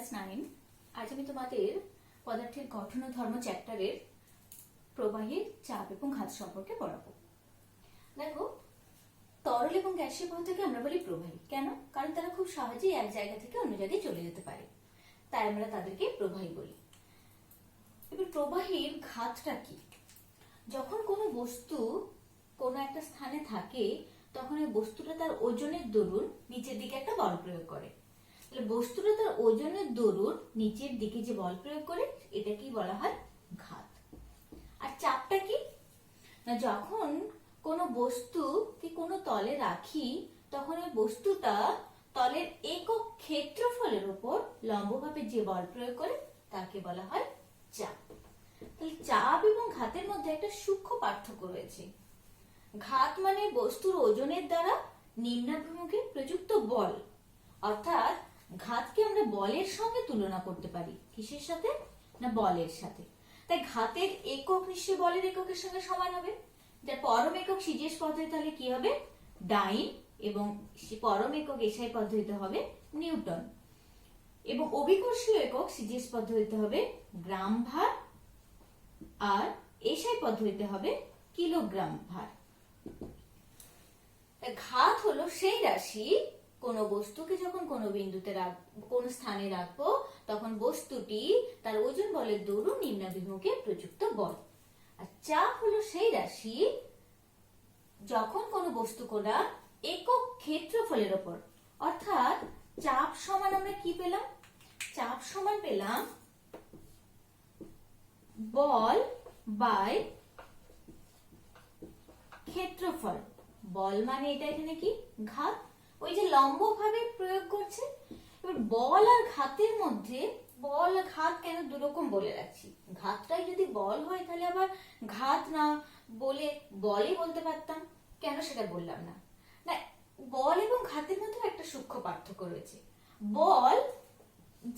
Class 9। আজ আমি তোমাদের পদার্থের গঠন ও ধর্ম চ্যাপ্টারের প্রবাহের চাপ এবং ঘাত সম্পর্কে পড়াবো। দেখো, তরল এবং গ্যাসীয় পদার্থকে আমরা বলি প্রবাহী। কেন? কারণ তারা খুব সহজেই এক জায়গা থেকে অন্য জায়গায় চলে যেতে পারে, তাই আমরা তাদেরকে প্রবাহী বলি। এবার প্রবাহীর ঘাতটা কি? যখন কোনো বস্তু কোনো একটা স্থানে থাকে তখন ওই বস্তুটা তার ওজনের দরুন নিচের দিকে একটা বল প্রয়োগ করে। তাহলে বস্তুটা তার ওজনের দরুন নিচের দিকে যে বল প্রয়োগ করে এটাকেই বলা হয় ঘাত। আর চাপটা কি? না, যখন কোনো বস্তুকে কোনো তলে রাখি তখন ওই বস্তুটা তলের একক ক্ষেত্রফলের উপর লম্বভাবে যে বল প্রয়োগ করে তাকে বলা হয় চাপ। তাহলে চাপ এবং ঘাতের মধ্যে একটা সূক্ষ্ম পার্থক্য রয়েছে। ঘাত মানে বস্তুর ওজনের দ্বারা নিম্নাভিমুখে প্রযুক্ত বল, অর্থাৎ ঘাতকে আমরা বলের সঙ্গে তুলনা করতে পারি। কিসের সাথে? না, বলের সাথে। তাই ঘাতের একক নিশ্চয়ই বলের এককের সঙ্গে সমান হবে। যার পরম একক সিজিএস পদ্ধতি হলে কি হবে? ডাইন, এবং পরম একক এসআই পদ্ধতিতে হবে নিউটন, এবং অভিকর্ষীয় একক সিজিএস পদ্ধতিতে হবে গ্রাম ভার, আর এসআই পদ্ধতিতে হবে কিলোগ্রাম ভার। ঘাত হলো সেই রাশি, কোন বস্তুকে যখন কোনো বিন্দুতে কোন স্থানে রাখবো তখন বস্তুটি তার ওজন বলের দরুন নিম্নাভিমুখে প্রযুক্ত বল। আর চাপ হলো সেই রাশি যখন কোনো বস্তু কোনা একক ক্ষেত্রফলের উপর, অর্থাৎ চাপ সমান আমরা কি পেলাম? চাপ সমান পেলাম বল বাই ক্ষেত্রফল। বল মানে এটা এখানে কি? ঘাত। ওই যে লম্ব ভাবে প্রয়োগ করছে। এবার বল আর ঘাতের মধ্যে, বল আর ঘাত কেন দুরকম বলে রাখছি? ঘাতটাই যদি বল হয় তাহলে আবার ঘাত না বলে বলই বলতে পারতাম, কেন সেটা বললাম না। না, বল এবং ঘাতের মধ্যে একটা সূক্ষ্ম পার্থক্য রয়েছে। বল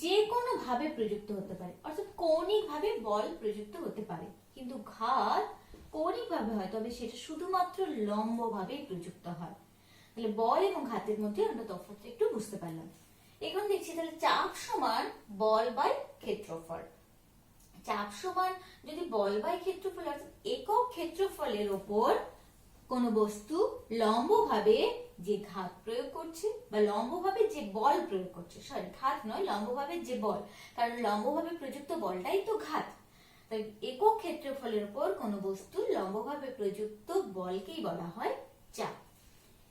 যে কোনো ভাবে প্রযুক্ত হতে পারে, অর্থাৎ কৌণিক ভাবে বল প্রযুক্ত হতে পারে, কিন্তু ঘাত কৌণিক ভাবে হয়, তবে সেটা শুধুমাত্র লম্ব ভাবে প্রযুক্ত হয়। তাহলে বল এবং ঘাতের মধ্যে আমরা তফাৎটা একটু বুঝতে পারলাম। এখন দেখছি তাহলে চাপ সমান বল বাই ক্ষেত্রফল। চাপ সমান যদি বল বাই ক্ষেত্রফল, অর্থাৎ একক ক্ষেত্রফলের উপর কোন বস্তু লম্বভাবে যে ঘাত প্রয়োগ করছে বা লম্বভাবে যে বল প্রয়োগ করছে, সরি ঘাত নয়, লম্বভাবে যে বল, কারণ লম্বভাবে প্রযুক্ত বলটাই তো ঘাত। তাই একক ক্ষেত্রফলের উপর কোন বস্তু লম্বভাবে প্রযুক্ত বলকেই বলা হয় চাপ।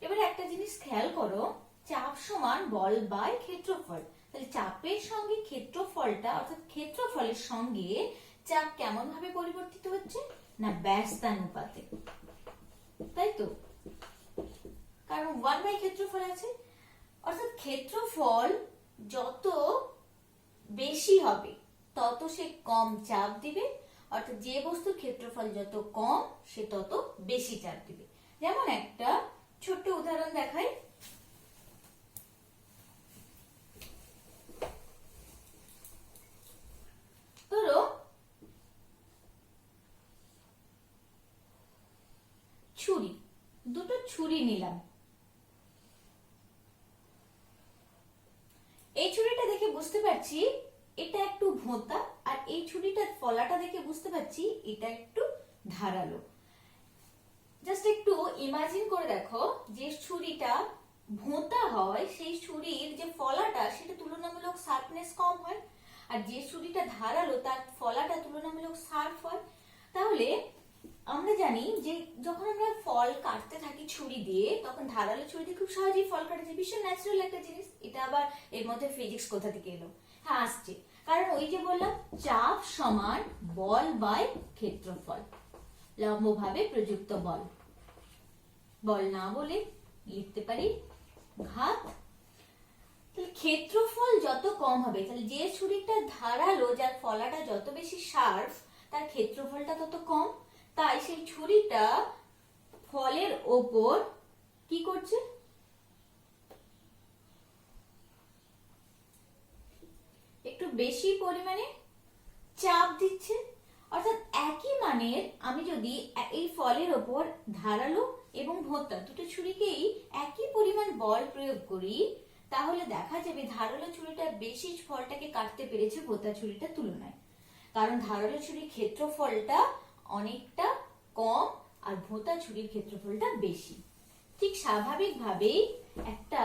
এবারে একটা জিনিস খেয়াল করো, চাপ সমান বল বাই ক্ষেত্রফল। তাহলে চাপের সঙ্গে ক্ষেত্রফলটা, অর্থাৎ ক্ষেত্রফলের সঙ্গে চাপ কেমন ভাবে পরিবর্তিত হচ্ছে? না, ব্যস্তানুপাতে, তাই তো? কারণ 1 বাই ক্ষেত্রফল আছে, অর্থাৎ ক্ষেত্রফল যত বেশি হবে তত সে কম চাপ দিবে, অর্থাৎ যে বস্তুর ক্ষেত্রফল যত কম সে তত বেশি চাপ দিবে। যেমন একটা ছোট্ট উদাহরণ দেখাই। ধরো ছুরি, দুটো ছুরি নিলাম। এই ছুরিটা দেখে বুঝতে পারছি এটা একটু ভোঁতা, আর এই ছুরিটার ফলাটা দেখে বুঝতে পারছি এটা একটু ধারালো। জাস্ট একটু ইমাজিন করে দেখো, যে ছুরিটা ভোঁতা হয় সেই ছুরির যে ফলাটা সেটা তুলনামূলক শার্পনেস কম হয়, আর যে ছুরিটা ধারালো তার ফলাটা তুলনামূলক শার্প হয়। তাহলে আমরা জানি যে যখন আমরা ফল কাটতে থাকি ছুরি দিয়ে, তখন ধারালো ছুরি দিয়ে খুব সহজেই ফল কাটা যায়, ভীষণ ন্যাচারাল একটা জিনিস। এটা আবার এর মধ্যে ফিজিক্স কোথা থেকে এলো? হ্যাঁ, আসছে, কারণ ওই যে বললাম চাপ সমান বল বাই ক্ষেত্রফল, লম্বভাবে প্রযুক্ত বল। বল না বলে লিখতে পারি ঘাত। তাহলে ক্ষেত্রফল যত কম হবে, তাহলে যে ছুরিটা ধারালো, যার ফলাটা যত বেশি শার্প, তার ক্ষেত্রফলটা তত কম। তাই সেই ছুরিটা ফলের ওপর কি করছে? একটু বেশি পরিমাণে চাপ দিচ্ছে। অর্থাৎ একই মানের আমি যদি এই ফলের ওপর ধারালো এবং ভোঁতা দুটো ছুরিকেই একই পরিমাণ বল প্রয়োগ করি, তাহলে দেখা যাবে ধারালো ছুরিটা বেশি ফলটাকে কাটতে পেরেছে ভোঁতা ছুরিটার তুলনায়, কারণ ধারালো ছুরির ক্ষেত্রফলটা অনেকটা কম আর ভোঁতা ছুরির ক্ষেত্রফলটা বেশি। ঠিক স্বাভাবিকভাবেই একটা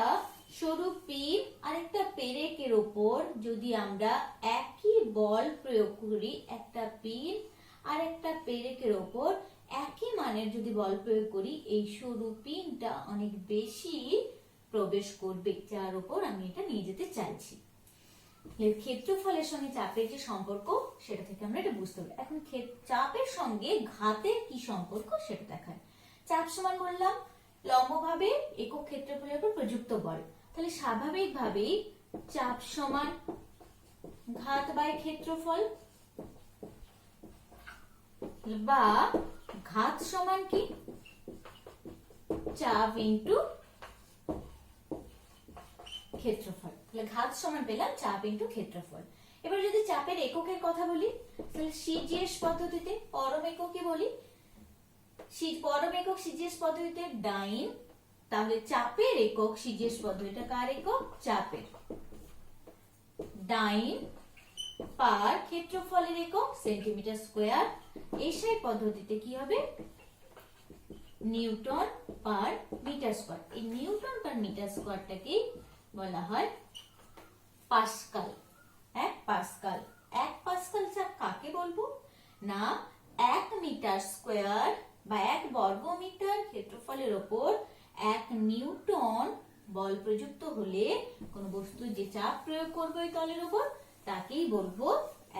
সরু পিন আর একটা পেরেকের ওপর যদি আমরা একই বল প্রয়োগ করি, একটা পিন আর একটা পেরেকের ওপর একই মানের যদি বল প্রয়োগ করি, এই সরু পিনটা অনেক বেশি প্রবেশ করবে, যার উপর আমি এটা নিয়ে যেতে চাইছি। ক্ষেত্রফলের সঙ্গে চাপের যে সম্পর্ক সেটা থেকে আমরা এটা বুঝতে পারি। এখন চাপের সঙ্গে ঘাতের কি সম্পর্ক সেটা দেখায়। চাপ সমান বললাম লম্বভাবে একক ক্ষেত্রফলের উপর প্রযুক্ত বল, তাহলে স্বাভাবিকভাবেই চাপ সমান ঘাত বাই ক্ষেত্রফল, বা ঘাত সমান কি চাপ ইন্টু ক্ষেত্রফল। তাহলে ঘাত সমান পেলাম চাপ ইন্টু ক্ষেত্রফল। এবার যদি চাপের এককের কথা বলি, তাহলে সিজিএস পদ্ধতিতে পরম এককে বলি, পরম একক সিজিএস পদ্ধতিতে ডাইন, তাহলে চাপের একক সিজিএস পদ্ধতিটা কার একক? চাপের। ডাইন পার ক্ষেত্রফলের একক সেন্টিমিটার স্কয়ার। এসআই পদ্ধতিতে কি হবে? Newton per metre square. এই নিউটন পার মিটার স্কয়ারটাকে বলা হয় পাস্কাল। এক পাস্কাল। এক পাস্কাল চাপ কাকে বলবো? না, 1 মিটার স্কয়ার বা 1 বর্গ মিটার ক্ষেত্রফলের ওপর 1 নিউটন বল প্রযুক্ত হলে কোন বস্তু যে চাপ প্রয়োগ করবে ওই তলের উপর তাকেই বলবো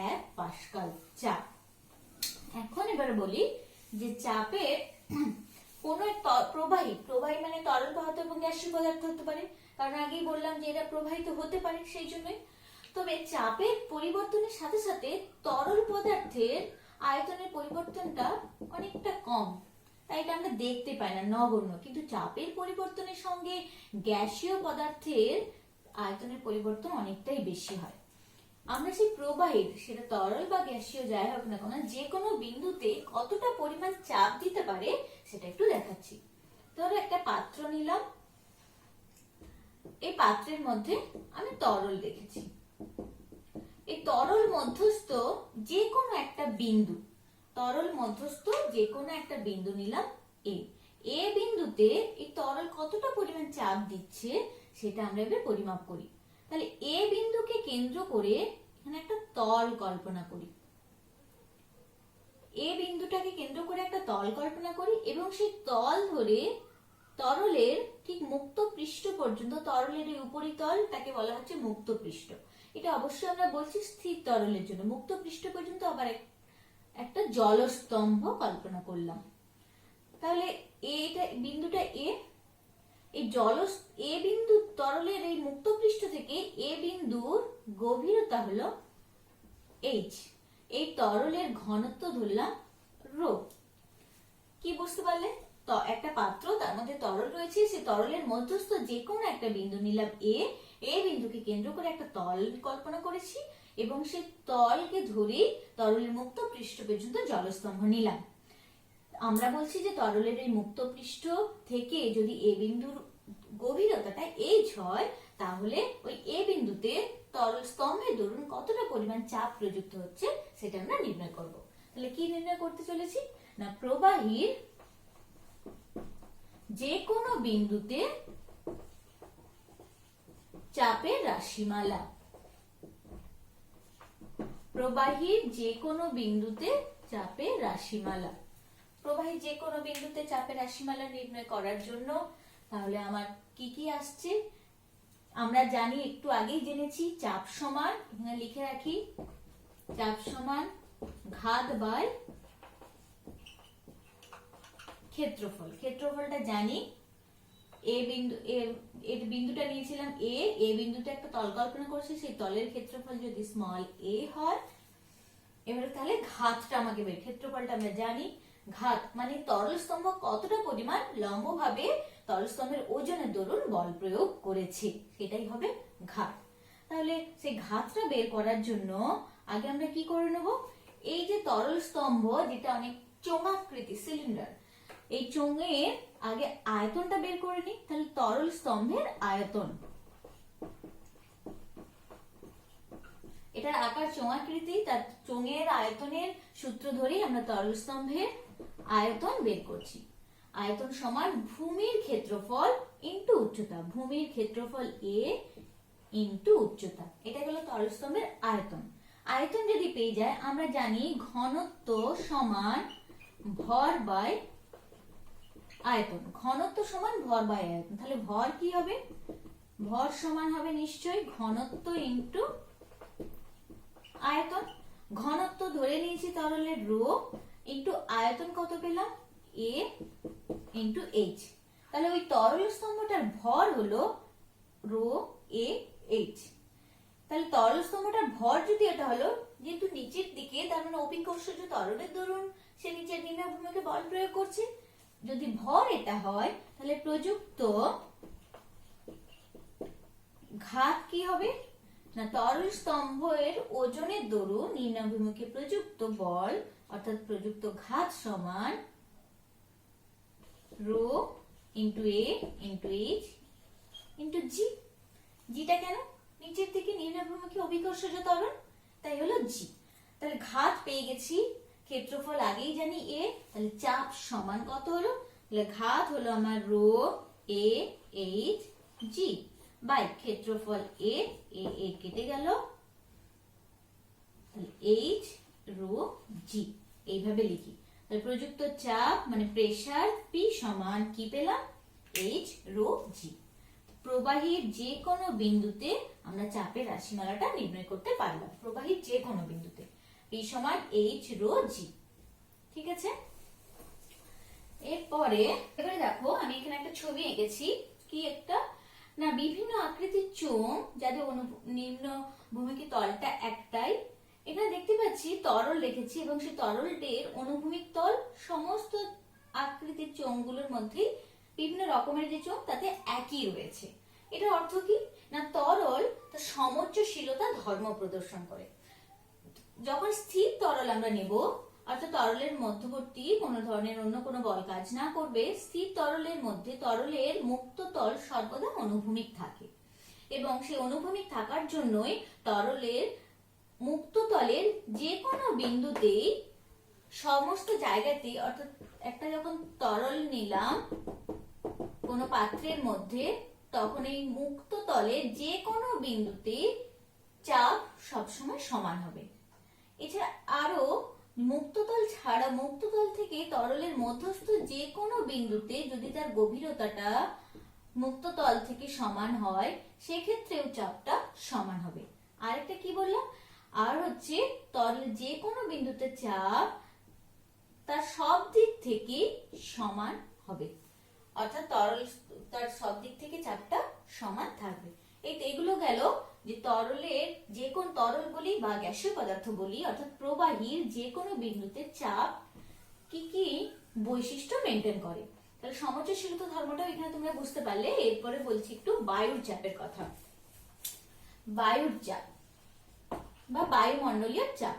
1 পাস্কাল চাপ। এখন এবার বলি যে চাপের কোন প্রবাহী মানে তরল পদার্থ এবং গ্যাসীয় পদার্থ হতে পারে, কারণ আগেই বললাম যে এটা প্রবাহিত হতে পারে, সেই জন্যই। তবে চাপের পরিবর্তনের সাথে সাথে তরল পদার্থের আয়তনের পরিবর্তনটা অনেকটা কম, তাই এটা আমরা দেখতে পাই না, নগণ্য। কিন্তু চাপের পরিবর্তনের সঙ্গে গ্যাসীয় পদার্থের আয়তনের পরিবর্তন অনেকটাই বেশি হয়। আমরা সেই প্রবাহের, সেটা তরল বা গ্যাসীয় যাই হোক না কেন, যে কোনো বিন্দুতে কতটা পরিমাণ চাপ দিতে পারে সেটা একটু দেখাচ্ছি। ধরো একটা পাত্র নিলাম, এই পাত্রের মধ্যে আমি তরল রেখেছি। এই তরল মধ্যস্থ যে কোনো একটা বিন্দু, তরল মধ্যস্থ যে কোনো একটা বিন্দু নিলাম এ বিন্দুতে এই তরল কতটা পরিমাণ চাপ দিচ্ছে সেটা আমরা এবার পরিমাপ করি। তাহলে এ বিন্দুকে কেন্দ্র করে এখানে একটা তল কল্পনা করি, এ বিন্দুটাকে কেন্দ্র করে একটা তল কল্পনা করি এবং সেই তল ধরে তরলের ঠিক মুক্ত পৃষ্ঠ পর্যন্ত, তরলের এই উপরিতল তাকে বলা হচ্ছে মুক্ত পৃষ্ঠ। এটা অবশ্যই আমরা বলছি স্থির তরলের জন্য। মুক্ত পৃষ্ঠ পর্যন্ত আবার একটা জলস্তম্ভ কল্পনা করলাম। তাহলে এটা বিন্দুটা এই এ বিন্দু তরলের এই মুক্ত পৃষ্ঠ থেকে এ বিন্দুর গভীরতা হলো h, এই তরলের ঘনত্ব ধরলাম রো। কি বুঝতে পারলে? তো একটা পাত্র, তার মধ্যে তরল রয়েছে, সেই তরলের মধ্যস্থ যে কোনো একটা বিন্দু নিলাম এ বিন্দুকে কেন্দ্র করে একটা তল কল্পনা করেছি এবং সেই তলকে ধরে তরলের মুক্ত পৃষ্ঠ পর্যন্ত জলস্তম্ভ নিলাম। আমরা বলছি যে তরলের এই মুক্ত পৃষ্ঠ থেকে যদি এ বিন্দুর গভীরতাটা h হয়, তাহলে ওই এ বিন্দুতে তরল স্তম্ভের দরুন কতটা পরিমাণ চাপ প্রযুক্ত হচ্ছে সেটা আমরা নির্ণয় করব। তাহলে কি নির্ণয় করতে চলেছি? না, প্রবাহীর যে কোনো বিন্দুতে চাপের রাশিমালা। প্রবাহীর যে কোনো বিন্দুতে চাপের রাশিমালা। প্রবাহীর যে কোনো বিন্দুতে চাপের রাশিমালা নির্ণয় করার জন্য তাহলে আমার কি কি আসছে আমরা জানি, একটু আগেই জেনেছি। চাপ সমান, এখানে লিখে রাখি, চাপ সমান ঘাত বাই ক্ষেত্রফল। ক্ষেত্রফলটা জানি। এর বিন্দুটা নিয়েছিলাম এ বিন্দুতে একটা তল কল্পনা করেছি, সেই তলের ক্ষেত্রফল যদি স্মল a হয়, এবারে তাহলে ঘাতটা আমাকে বের, ক্ষেত্রফলটা আমরা জানি। ঘাত মানে তরল স্তম্ভ কতটা পরিমাণ লম্বভাবে তরল স্তম্ভের ওজনের দরুন বল প্রয়োগ করেছে, সেটাই হবে ঘাত। তাহলে সেই ঘাতটা বের করার জন্য আগে আমরা কি করে নেব? এই যে তরল স্তম্ভ, যেটা অনেক চোঙাকৃতি, সিলিন্ডার, এই চোঙের আগে আয়তনটা বের করে নিই। তাহলে তরল স্তম্ভের আয়তন, এটার আকার চোঙাকৃতি, তার চোঙের আয়তনের সূত্র ধরেই আমরা তরল স্তম্ভের আয়তন বের করছি। আয়তন সমান ভূমির ক্ষেত্রফল ইন্টু উচ্চতা, ভূমির ক্ষেত্রফল এ ইন্টু উচ্চতা, এটা হলো তরল স্তম্ভের আয়তন। আয়তন যদি পেয়ে যায়, আমরা জানি ঘনত্ব সমান ভর বাই আয়তন, ঘনত্ব সমান ভর বাই আয়তন। তাহলে ভর কি হবে? ভর সমান হবে নিশ্চয়ই ঘনত্ব ইন্টু আয়তন। ঘনত্ব ধরে নিয়েছি তরলের রো, ইন্টু আয়তন কত পেলাম? এ ইন্টু এইচ। তাহলে ওই তরল স্তম্ভটার ভর হলো রো এ এইচ। তাহলে তরল স্তম্ভটার ভর যদি এটা হলো, যেহেতু নিচের দিকে, তার মানে অভিকর্ষজ তরলের দরুন সে নিচের নিম্নভূমিকে বল প্রয়োগ করছে। যদি ভর এটা হয়, তাহলে প্রযুক্ত ঘাত কি হবে না, তরল স্তম্ভের ওজনের দরুন নিম্নাভিমুখে প্রযুক্ত বল অর্থাৎ প্রযুক্ত ঘাত সমান রো ইন্টু এ ইন্টু এইচ ইন্টু জি। জিটা কেন? নিচের থেকে নিম্নাভিমুখী অভিকর্ষজ ত্বরণ, তাই হলো জি। তাহলে ঘাত পেয়ে গেছি, ক্ষেত্রফল আগেই জানি এ, তাহলে চাপ সমান কত হলো? তাহলে ঘাত হলো আমার রো এ এইচ জি বাই ক্ষেত্রফল এ, এ কেটে গেল, তাহলে এইচ রো জি, এইভাবে লিখি। তাহলে প্রযুক্ত চাপ মানে প্রেসার পি সমান কি পেলাম? এইচ রো জি। প্রবাহীর যে কোনো বিন্দুতে আমরা চাপের রাশিমালাটা নির্ণয় করতে পারলাম, প্রবাহীর যে কোনো বিন্দুতে পি সমান এইচ রো জি। ঠিক আছে, এরপরে এবারে দেখো আমি এখানে একটা ছবি এঁকেছি। কি একটা না, বিভিন্ন আকৃতির চোঙ যাদের নিম্ন ভূমিক তলটা একটাই। এখানে দেখতে পাচ্ছি তরল রেখেছি এবং সেই তরলটির অনুভূমিক তল সমস্ত আকৃতির চোঙগুলোর মধ্যে বিভিন্ন রকমের যে চোঙ তাতে একই রয়েছে। এটার অর্থ কি না, তরল তার সমোচ্চশীলতা ধর্ম প্রদর্শন করে। যখন স্থির তরল আমরা নেব, অর্থাৎ তরলের মধ্যবর্তী কোন ধরনের অন্য কোনো বল কাজ না করবে, স্থির তরলের মধ্যে তরলের মুক্ত তল সর্বদা অনুভূমিক থাকে এবং সেই অনুভূমিক থাকার জন্যই তরলের মুক্ত তলের যে কোনো বিন্দুতেই সমস্ত জায়গাতেই, অর্থাৎ একটা যখন তরল নিলাম কোনো পাত্রের মধ্যে, তখন এই মুক্ত তলের যে কোনো বিন্দুতে চাপ সবসময় সমান হবে। এছাড়া আরো মুক্ততল ছাড়া মুক্ততল থেকে তরলের মধ্যস্থ যে কোনো বিন্দুতে যদি তার গভীরতাটা মুক্ততল থেকে সমান হয়, সেক্ষেত্রেও চাপটা সমান হবে। আরেকটা কি বললাম, আর হচ্ছে তরলের যে কোনো বিন্দুতে চাপ তার সব দিক থেকে সমান হবে, অর্থাৎ তরল তার সব দিক থেকে চাপটা সমান থাকবে। এগুলো গেল যে তরলের যে কোন তরল বলি বা গ্যাসীয় পদার্থ বলি, অর্থাৎ প্রবাহীর যে কোনো বিন্দুতে চাপ কি কি বৈশিষ্ট্য মেনটেন করে। তাহলে সমোচ্চশীলতা ধর্মটাও এখানে তোমরা বুঝতে পারলে। এরপরে বলছি একটু বায়ুর চাপের কথা। বায়ুর চাপ বা বায়ুমণ্ডলীয় চাপ।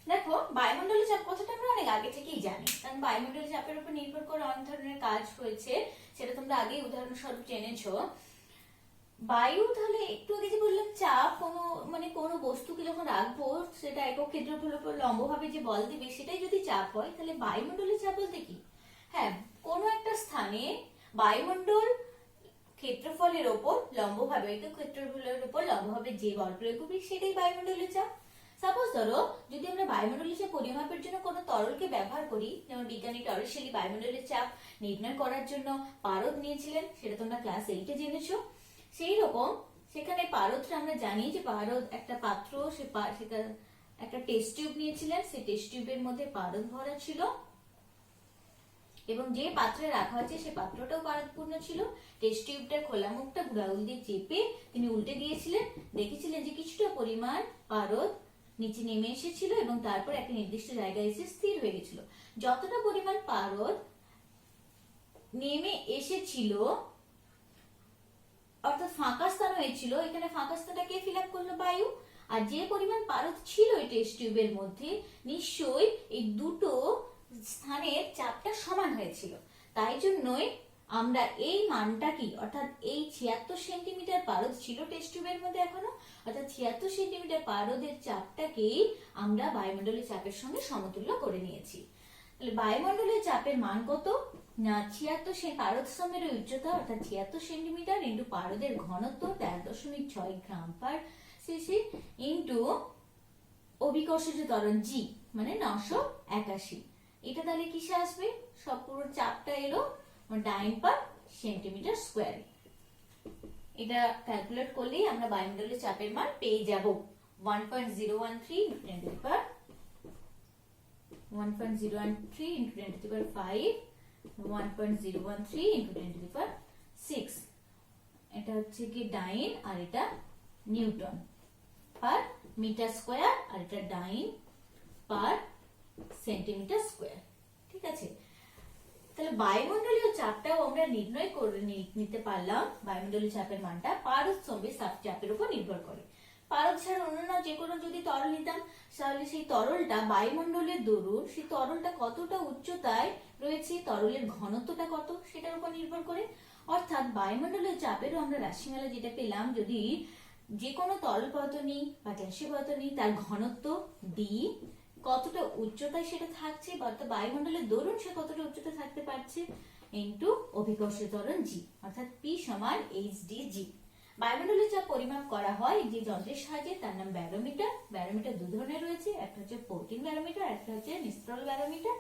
দেখো, বায়ুমণ্ডলীয় চাপ কথাটা আমরা অনেক আগে থেকেই জানি, কারণ বায়ুমণ্ডলীয় চাপের উপর নির্ভর করে অনেক ধরনের কাজ হয়েছে, সেটা তোমরা আগেই উদাহরণস্বরূপ জেনেছো। বায়ু, তাহলে একটু আগে যে বললাম চাপ, কোনো বস্তুকে যখন রাখবো সেটা একক ক্ষেত্রফলের উপর লম্বভাবে যে বল দিবে সেটাই যদি চাপ হয়, তাহলে বায়ুমণ্ডলীয় চাপ বলতে কি? হ্যাঁ, কোনো একটা স্থানে বায়ুমণ্ডল ক্ষেত্রফলের ওপর লম্বভাবে, একক ক্ষেত্রফলের উপর লম্বভাবে যে বল প্রয়োগ করবে সেটাই বায়ুমণ্ডলীয় চাপ। সাপোজ ধরো যদি আমরা বায়ুমণ্ডলীয় চাপ পরিমাপের জন্য কোনো তরলকে ব্যবহার করি, যেমন বিজ্ঞানী টরিশেলি বায়ুমণ্ডলীয় চাপ নির্ণয় করার জন্য পারদ নিয়েছিলেন, সেটা তোমরা ক্লাস 8-এ জেনেছো। সেই রকম সেখানে পারদটা আমরা জানি যে পারদ একটা পাত্র, সেটা একটা টেস্ট টিউব নিয়েছিলেন, সেই টেস্ট টিউবের মধ্যে পারদ ভরা ছিল এবং যে পাত্রে রাখা আছে সেই পাত্রটাও পারদপূর্ণ ছিল। টেস্ট টিউবটার খোলা মুখটা বুড়ো আঙুল দিয়ে চেপে তিনি উল্টে দিয়েছিলেন, দেখেছিলেন যে কিছুটা পরিমাণ পারদ নিচে নেমে এসেছিল এবং তারপর একটা নির্দিষ্ট জায়গায় এসে স্থির হয়ে গেছিল। যতটা পরিমাণ পারদ নেমে এসেছিল, অর্থাৎ ফাঁকা স্থান হয়েছিল, এখানে ফাঁকা স্থানটা কে ফিল আপ করলো? বায়ু। আর যে পরিমাণ পারদ ছিল এই টেস্ট টিউবের মধ্যে, নিশ্চয়ই এই দুটো স্থানের চাপটা সমান হয়েছিল। তাই জন্যই আমরা এই মানটা কি, অর্থাৎ এই 76 সেন্টিমিটার পারদ ছিল টেস্ট টিউবের মধ্যে এখনো, অর্থাৎ 76 সেন্টিমিটার পারদের চাপটাকেই আমরা বায়ুমণ্ডলীয় চাপের সঙ্গে সমতুল্য করে নিয়েছি। তাহলে বায়ুমণ্ডলীয় চাপের মান কত না 76 পারদ স্তম্ভের উচ্চতা অর্থাৎ 76 সেন্টিমিটার ইন্টু পারদের ঘনত্ব 13.6 গ্রাম পার সিসি ইন্টু অভিকর্ষজ ত্বরণ জি মানে 981। এটা তাহলে কিসে আসবে, সব পুরো চাপটা এলো ডাইন পার সেন্টিমিটার স্কোয়ার। এটা ক্যালকুলেট করলেই আমরা বায়ুমণ্ডলীয় চাপের মান পেয়ে যাব 1.013 into 10 to the power 1.013 into 10 to the power 5 1.013 into 10 to the power 6। এটা হচ্ছে কি ডাইন আর এটা নিউটন পার মিটার স্কোয়ার আর এটা ডাইন পার সেন্টিমিটার স্কোয়ার। ঠিক আছে, তাহলে বায়ুমণ্ডলীয় চাপটাও আমরা নির্ণয় করে নিতে পারলাম। বায়ুমণ্ডলীয় চাপের মানটা পারদ স্তম্ভের চাপের উপর নির্ভর করে। পারদ ছাড়া অন্যান্য যে কোনো যদি তরল নিতাম তাহলে সেই তরলটা বায়ুমণ্ডলের দরুন সেই তরলটা কতটা উচ্চতায় রয়েছে, তরলের ঘনত্বটা কত সেটার উপর নির্ভর করে। অর্থাৎ বায়ুমণ্ডলীয় চাপেরও আমরা রাশিমালা যেটা পেলাম, যদি যে কোনো তরল পদার্থ নিই বা গ্যাসীয় পদার্থ নিই তার ঘনত্ব ডি, কতটা উচ্চতায় সেটা থাকছে বা বায়ুমণ্ডলের দরুন সে কতটা উচ্চতায় থাকতে পারছে ইন্টু অভিকর্ষ ত্বরণ জি অর্থাৎ পি সমান এইচ ডি জি। বায়ুমণ্ডলের চাপ পরিমাপ করা হয় যে যন্ত্রের সাহায্যে, তার নাম ব্যারোমিটার। ব্যারোমিটার দু ধরনের রয়েছে, একটা হচ্ছে 14 ব্যারোমিটার, একটা হচ্ছে নিস্তরল ব্যারোমিটার।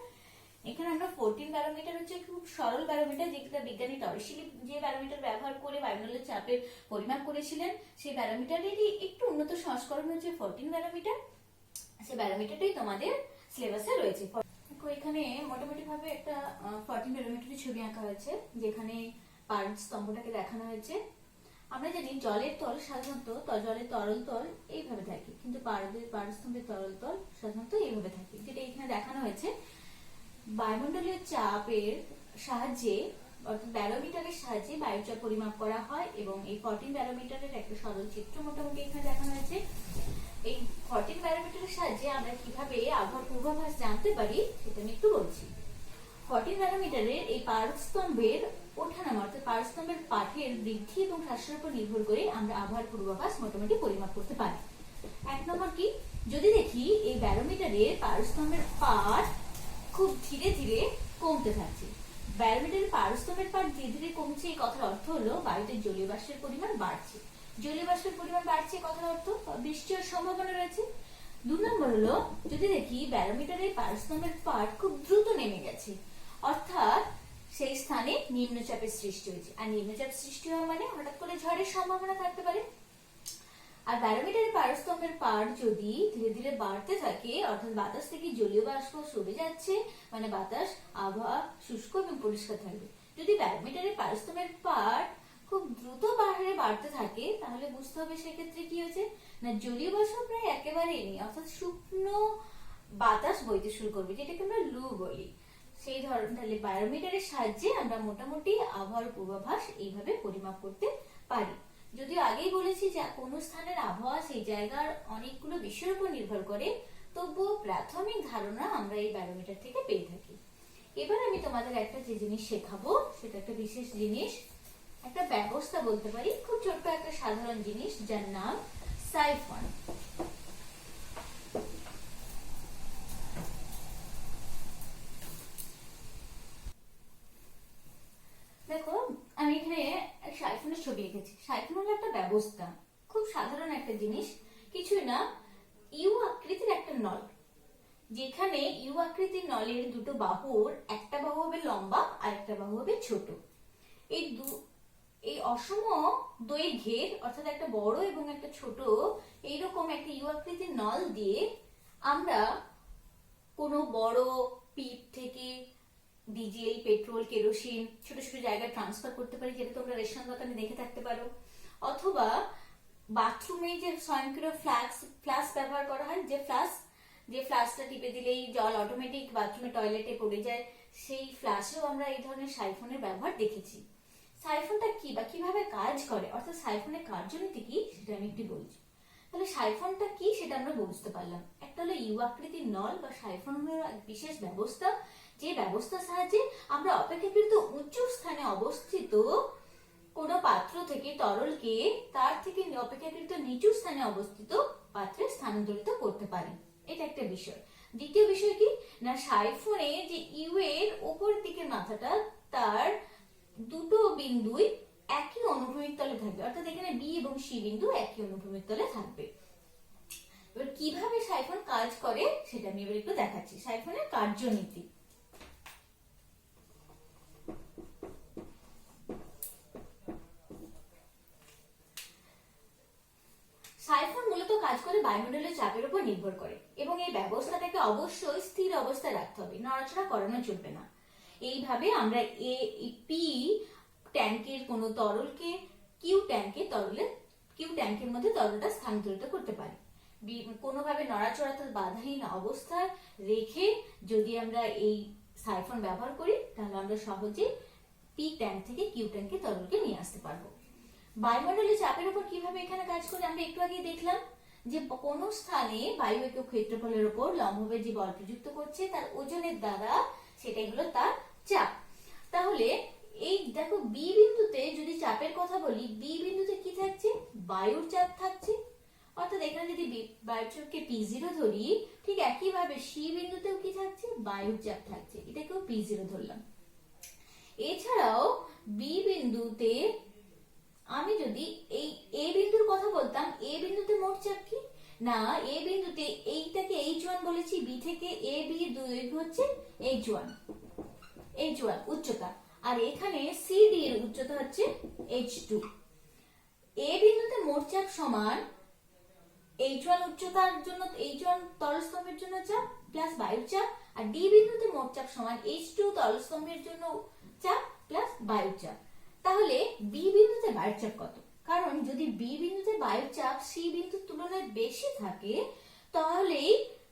এখানে আমরা 14 ব্যারোমিটার হচ্ছে খুব সরল ব্যারোমিটার, যেটা বিজ্ঞানী টরিশিলি যে ব্যারোমিটার ব্যবহার করে বায়ুমণ্ডলের চাপের পরিমাপ করেছিলেন, সেই ব্যারোমিটারেরই একটু উন্নত সংস্করণ হচ্ছে 14 ব্যারোমিটার। সেই ব্যারোমিটারটাই তোমাদের সিলেবাসে রয়েছে। এখানে মোটামুটি ভাবে একটা 14 ব্যারোমিটারের ছবি আঁকা হয়েছে, যেখানে পারদ স্তম্ভটাকে দেখানো হয়েছে। আমরা জানি জলের তল সাধারণত জলের তরল তল এইভাবে থাকে, কিন্তু পারদ স্তম্ভের তরল তল সাধারণত এইভাবে থাকে, যেটা এখানে দেখানো হয়েছে। বায়ুমণ্ডলীয় চাপের সাহায্যে অর্থাৎ ব্যারোমিটারের সাহায্যে বায়ুর চাপ পরিমাপ করা হয় এবং এই 14 ব্যারোমিটারের একটা সরল চিত্র মোটামুটি এখানে দেখানো হয়েছে। এই 14 ব্যারোমিটারের সাহায্যে আমরা কিভাবে আবহাওয়ার পূর্বাভাস জানতে পারি সেটা আমি একটু বলছি। 14 ব্যারোমিটারের এই পারদ স্তম্ভের ওঠানামা অর্থাৎ পারদ স্তম্ভের পাঠের বৃদ্ধি এবং হ্রাসের উপর নির্ভর করে আমরা আবহাওয়ার পূর্বাভাস মোটামুটি পরিমাপ করতে পারি। এক নম্বর কি, যদি দেখি এই ব্যারোমিটারের পারদ স্তম্ভের পাঠ খুব ধীরে ধীরে কমতে থাকছে, ব্যারোমিটারের পারদ স্তম্ভের পাঠ ধীরে ধীরে কমছে, এই কথার অর্থ হলো বায়ুতে জলীয় বাষ্পের পরিমাণ বাড়ছে। জলীয় বাষ্পের পরিমাণ বাড়ছে কথার অর্থ বৃষ্টি হওয়ার সম্ভাবনা রয়েছে। 2 নম্বর হলো, যদি দেখি ব্যারোমিটারের পারদ স্তম্ভের পাঠ খুব দ্রুত নেমে গেছে, অর্থাৎ সেই স্থানে নিম্নচাপের সৃষ্টি হয়েছে, আর নিম্নচাপ সৃষ্টি হওয়া মানে হঠাৎ করে ঝড়ের সম্ভাবনা থাকতে পারে। আর ব্যারোমিটারের পারদ স্তম্ভের পাঠ যদি ধীরে ধীরে বাড়তে থাকে, অর্থাৎ বাতাস থেকে জলীয় বাষ্প সরে যাচ্ছে, মানে বাতাস আবহাওয়া শুষ্ক এবং পরিষ্কার থাকবে। যদি ব্যারোমিটারের পারদ স্তম্ভের পাঠ খুব দ্রুত বাহারে বাড়তে থাকে, তাহলে বুঝতে হবে সেক্ষেত্রে কি হয়েছে না জলীয় বাষ্প প্রায় একেবারেই নেই, অর্থাৎ শুকনো বাতাস বইতে শুরু করবে, যেটাকে আমরা লু বলি। সেই ধরনের ব্যারোমিটারের সাহায্যে আমরা মোটামুটি আবহাওয়ার পূর্বাভাস এইভাবে পরিমাপ করতে পারি। যদিও আগেই বলেছি যে কোন স্থানের আবহাওয়া সেই জায়গার অনেকগুলো বিষয়ের উপর নির্ভর করে, তবুও প্রাথমিক ধারণা আমরা এই ব্যারোমিটার থেকে পেয়ে থাকি। এবার আমি তোমাদের একটা যে জিনিস শেখাবো সেটা একটা বিশেষ জিনিস, একটা ব্যবস্থা বলতে পারি, খুব ছোট্ট একটা সাধারণ জিনিস যার নাম সাইফন। দেখো আমি এখানে সাইফনের ছবি এঁকেছি। সাইফন হলো একটা ব্যবস্থা, খুব সাধারণ একটা জিনিস, কিছুই না, ইউ আকৃতির একটা নল, যেখানে ইউ আকৃতির নলের দুটো বাহুর একটা বাহু হবে লম্বা আর একটা বাহু হবে ছোট। এই অসম দৈর্ঘ্যের অর্থাৎ একটা বড় এবং একটা ছোট এইরকম একটা ইউ আকৃতির নল দিয়ে আমরা কোনো বড় পিপ থেকে ডিজেল, পেট্রোল, কেরোসিন ছোট ছোট জায়গায় ট্রান্সফার করতে পারি, যেটা তোমরা রেশন দোকানে দেখে থাকতে পারো। অথবা বাথরুমে যে স্বয়ংক্রিয় ফ্লাশ ব্যবহার করা হয়, যে ফ্লাশটা টিপে দিলেই জল অটোমেটিক বাথরুমে টয়লেটে পড়ে যায়, সেই ফ্লাশেও আমরা এই ধরনের সাইফনের ব্যবহার দেখেছি। সাইফনটা কি বা কিভাবে কাজ করে, অর্থাৎ সাইফনের কার্যনীতি কি সেটা আমি একটু বলছি। তাহলে সাইফনটা কি সেটা আমরা বুঝতে পারলাম। একটা হলো ইউ আকৃতির নল বা সাইফন হলো এক বিশেষ ব্যবস্থা, যে ব্যবস্থার সাহায্যে আমরা অপেক্ষাকৃত উঁচু স্থানে অবস্থিত কোনো পাত্র থেকে তরলকে তার থেকে অপেক্ষাকৃত নিচু স্থানে অবস্থিত পাত্রে স্থানান্তরিত করতে পারি। এটা একটা বিষয়। দ্বিতীয় বিষয় কি না, সাইফনে যে ইউ এর উপরের দিকের মাথাটা তার দুটো বিন্দুই একই অনুভূমিক তলে থাকবে, অর্থাৎ এখানে বি এবং সি বিন্দু একই অনুভূমিক তলে থাকবে। এবার কিভাবে সাইফন কাজ করে সেটা আমি এবার একটু দেখাচ্ছি। সাইফনের কার্যনীতি। সাইফন মূলত কাজ করে বায়ুমণ্ডলের চাপের উপর নির্ভর করে এবং এই ব্যবস্থাটাকে অবশ্যই স্থির অবস্থায় রাখতে হবে, নড়াচড়া করানো চলবে না। এইভাবে আমরা পি ট্যাঙ্কের কোনো তরলকে কিউ ট্যাঙ্কের মধ্যে তরলটা স্থানান্তরিত করতে পারি। কোনোভাবে নড়াচড়াতে বাধাহীন অবস্থায় রেখে যদি আমরা এই সাইফন ব্যবহার করি তাহলে আমরা সহজে পি ট্যাঙ্ক থেকে কিউ ট্যাঙ্কে তরলকে নিয়ে আসতে পারবো। বায়ুমণ্ডলের চাপের উপর কিভাবে এখানে কাজ করে আমরা একটু আগে দেখলাম যে কোন স্থানে বায়ু একক ক্ষেত্রফলের উপর লম্বভাবে যে বল প্রযুক্ত করছে তার ওজনের দ্বারা সেটাই হলো তার চাপ। তাহলে এই দেখো বি বিন্দুতে যদি চাপের কথা বলি, বি বিন্দুতে কি থাকছে, বায়ুর চাপ থাকছে, অর্থাৎ এখানে যদি বায়ুর চাপকে P0 ধরি, ঠিক একইভাবে সি বিন্দুতেও কি থাকছে, বায়ুর চাপ থাকছে, এটাকেও P0 ধরলাম। এছাড়াও বি বিন্দুতে আমি যদি এই এ বিন্দুর কথা বলতাম, এ বিন্দুতে মোট চাপ কি না, এ বিন্দুতে এইটাকে H1 বলেছি, বি থেকে এ বি দৈর্ঘ্য হচ্ছে H1 উচ্চতা, আর এখানে সি ডি এর উচ্চতা হচ্ছে H2। এ বিন্দুতে মোট চাপ সমান H1 উচ্চতার জন্য H1 তলস্তম্ভের জন্য চাপ প্লাস বায়ুর চাপ, আর ডি বিন্দুতে মোট চাপ সমান H2 তলস্তম্ভের জন্য চাপ প্লাস বায়ুর চাপ। তাহলে বি বিন্দুতে বায়ুর চাপ কত? কারণ যদি বি বিন্দুতে বায়ুর চাপ সি বিন্দুর তুলনায় বেশি থাকে তাহলে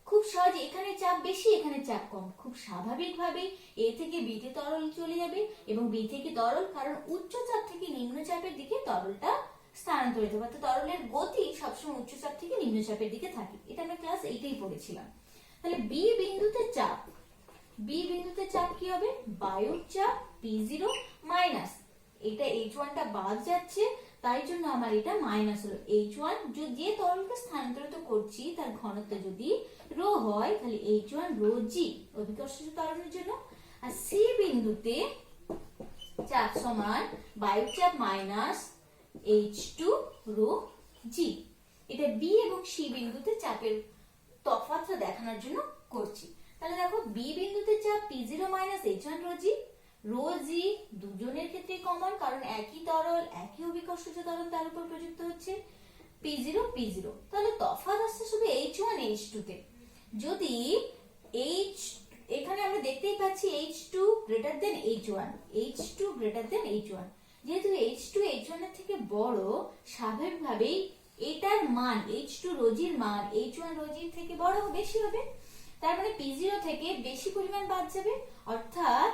খুব সহজে এখানে চাপ বেশি এখানে চাপ কম, খুব স্বাভাবিকভাবে এ থেকে বি তে তরল চলে যাবে এবং বি থেকে তরল, কারণ উচ্চ চাপ থেকে নিম্ন চাপের দিকে তরলটা স্থানান্তরিত হবে। তরলের গতি সবসময় উচ্চ চাপ থেকে নিম্ন চাপের দিকে থাকে, এটা আমরা ক্লাস 8এই পড়েছিলাম। তাহলে বি বিন্দুতে চাপ কি হবে, বায়ুর চাপ P0 মাইনাস এটা H1 টা বাদ যাচ্ছে, তাই জন্য আমার এটা মাইনাস হলো H1, যে তরলকে স্থানান্তরিত করছি তার ঘনত্ব যদি রো হয় তাহলে H1 রো জি অভিকর্ষজ ত্বরণের জন্য, আর সি বিন্দুতে চাপ সমান বায়ুর চাপ মাইনাস H2 রো জি। এটা বি এবং সি বিন্দুতে চাপের তফাৎটা দেখানোর জন্য করছি। তাহলে দেখো বি বিন্দুতে চাপ P0 মাইনাস H1 রো জি দুজনের ক্ষেত্রে কমন, কারণ একই তরল একই অভিকর্ষজ ত্বরণ তার উপর প্রযুক্ত হচ্ছে, P0 তাহলে তফাৎ আসছে শুধু H1 H2 তে। যদি এখানে আমরা দেখতেই পাচ্ছি H2 গ্রেটার দেন H1, যেহেতু H2 H1 এর থেকে বড়, স্বাভাবিকভাবেই এটার মান H2 রোজির মান H1 রোজির থেকে বড় বেশি হবে, তার মানে P0 থেকে বেশি পরিমাণ বাদ যাবে, অর্থাৎ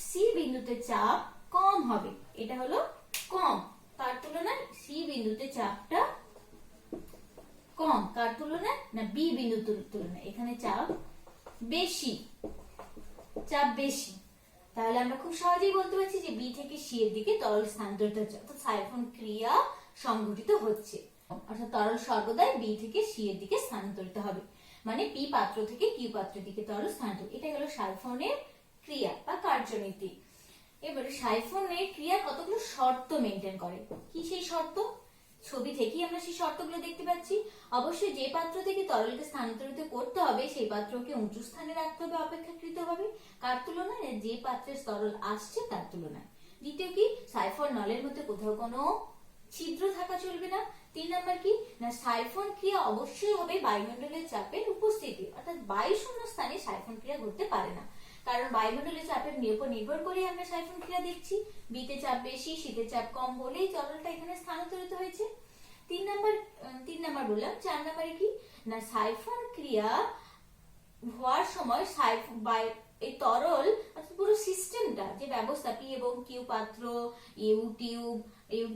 সি বিন্দুতে চাপ কম হবে। এটা হলো কম, কার তুলনায়, সি বিন্দুতে চাপটা কম, কার তুলনায় না বি বিন্দুর তুলনায়, এখানে চাপ বেশি। তাহলে আমরা খুব সহজেই বলতে পারছি যে বি থেকে সি এর দিকে তরল স্থানান্তরিত হচ্ছে, অর্থাৎ সাইফন ক্রিয়া সংঘটিত হচ্ছে, অর্থাৎ তরল সর্বদাই বি থেকে সি এর দিকে স্থানান্তরিত হবে, মানে পি পাত্র থেকে কিউ পাত্রের দিকে তরল স্থানান্তরিত। এটা হলো সাইফনের ক্রিয়া বা কার্যনীতি। এবারে সাইফনের ক্রিয়া কতগুলো শর্ত মেনটেন করে। কি সেই শর্ত? ছবি থেকেই আমরা সেই শর্তগুলো দেখতে পাচ্ছি। অবশ্যই যে পাত্র থেকে তরলকে স্থানান্তরিত করতে হবে সেই পাত্রকে উঁচু স্থানে রাখতে হবে অপেক্ষাকৃতভাবে, কার তুলনায়, যে পাত্রের তরল আসছে তার তুলনায়। দ্বিতীয় কি, সাইফন নলের মধ্যে কোথাও কোনো ছিদ্র থাকা চলবে না। 3 নাম্বার কি না, সাইফন ক্রিয়া অবশ্যই হবে বায়ুমণ্ডলের চাপের উপস্থিতি, অর্থাৎ বায়ু শূন্য স্থানে সাইফন ক্রিয়া ঘটতে পারে না, কারণ বায়ুমণ্ডলের চাপের উপর নির্ভর করে আমরা সাইফন ক্রিয়া দেখছি। বিতে চাপ বেশি শীতে চাপ কম বলেই তরলটা এখানে স্থানান্তরিত হয়েছে। 3 নাম্বার বললাম। 4 নাম্বারে কি না, সাইফন ক্রিয়া হওয়ার সময় এই তরল অর্থাৎ পুরো সিস্টেমটা, যে ব্যবস্থা পি এবং কিউ পাত্র, ইউ টিউব,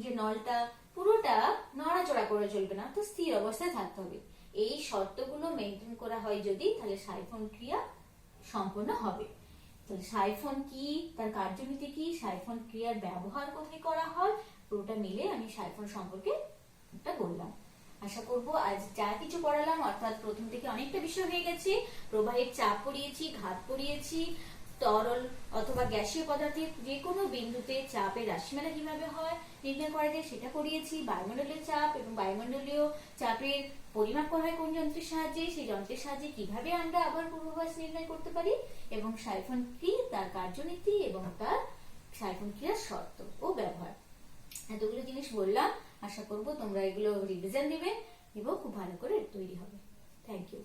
যে নলটা পুরোটা নড়াচড়া করে চলবে না, তো স্থির অবস্থায় থাকতে হবে। এই শর্তগুলো মেনটেন করা হয় যদি, তাহলে সাইফন ক্রিয়া সম্পন্ন হবে। তাহলে সাইফন কি, তার কার্যনীতি কি, সাইফন ক্রিয়ার ব্যবহার কোথায় করা হয়, পুরোটা মিলে আমি সাইফন সম্পর্কে এটা বললাম। আশা করব আজ যা কিছু পড়ালাম, অর্থাৎ প্রথম থেকে অনেকটা বিষয় হয়ে গেছে। প্রবাহের চাপ পড়িয়েছি, ঘাত পড়িয়েছি, তরল অথবা গ্যাসীয় পদার্থের যে কোনো বিন্দুতে চাপের রাশিমালা কিভাবে হয় নির্ণয় করা যায় সেটা পড়িয়েছি। বায়ুমণ্ডলীয় চাপ এবং বায়ুমণ্ডলীয় চাপের পরিমাপ করা হয় কোন যন্ত্রের সাহায্যে, সেই যন্ত্রের সাহায্যে কিভাবে আমরা আবার পূর্বাভাস নির্ণয় করতে পারি, এবং সাইফন কি, তার কার্যনীতি এবং তার সাইফন ক্রিয়ার শর্ত ও ব্যবহার, এতগুলো জিনিস বললাম। আশা করব তোমরা এগুলো রিভিশন দিবে এবং খুব ভালো করে তৈরি হবে। Thank you.